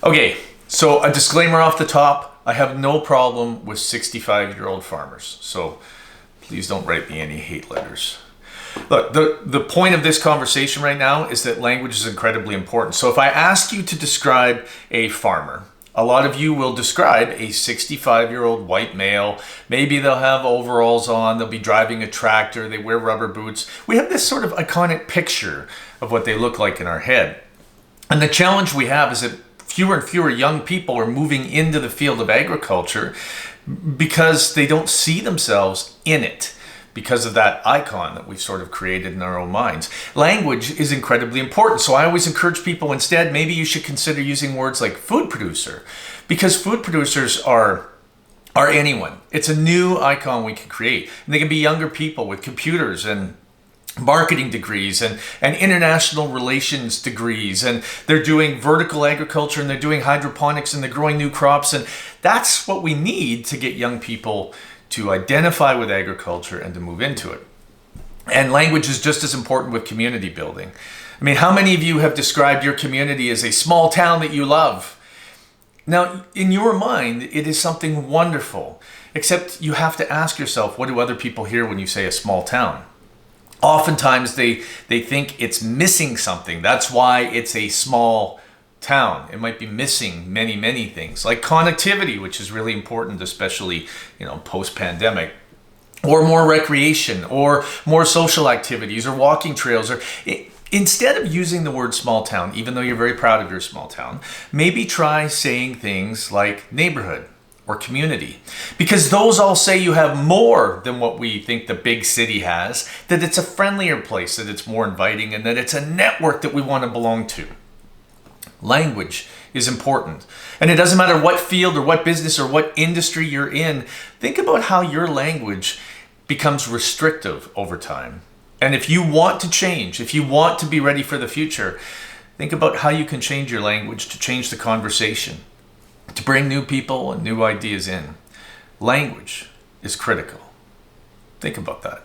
Okay, so a disclaimer off the top, I have no problem with 65-year-old farmers, so please don't write me any hate letters. Look, the point of this conversation right now is that language is incredibly important. So if I ask you to describe a farmer, a lot of you will describe a 65-year-old white male. Maybe they'll have overalls on, they'll be driving a tractor, they wear rubber boots. We have this sort of iconic picture of what they look like in our head. And the challenge we have is that fewer and fewer young people are moving into the field of agriculture because they don't see themselves in it because of that icon that we've sort of created in our own minds. Language is incredibly important. So I always encourage people instead, maybe you should consider using words like food producer, because food producers are anyone. It's a new icon we can create. And they can be younger people with computers and marketing degrees and international relations degrees, and they're doing vertical agriculture and they're doing hydroponics and they're growing new crops, and that's what we need to get young people to identify with agriculture and to move into it. And language is just as important with community building. I mean, how many of you have described your community as a small town that you love? Now, in your mind, it is something wonderful, except you have to ask yourself, what do other people hear when you say a small town? Oftentimes they think it's missing something. That's why it's a small town. It might be missing many things, like connectivity, which is really important, especially, post-pandemic, or more recreation, or more social activities, or walking trails, or instead of using the word small town, even though you're very proud of your small town, maybe try saying things like neighborhood or community, because those all say you have more than what we think the big city has, that it's a friendlier place, that it's more inviting, and that it's a network that we want to belong to. Language is important. And it doesn't matter what field or what business or what industry you're in, think about how your language becomes restrictive over time. And if you want to change, if you want to be ready for the future, think about how you can change your language to change the conversation, to bring new people and new ideas in. Language is critical. Think about that.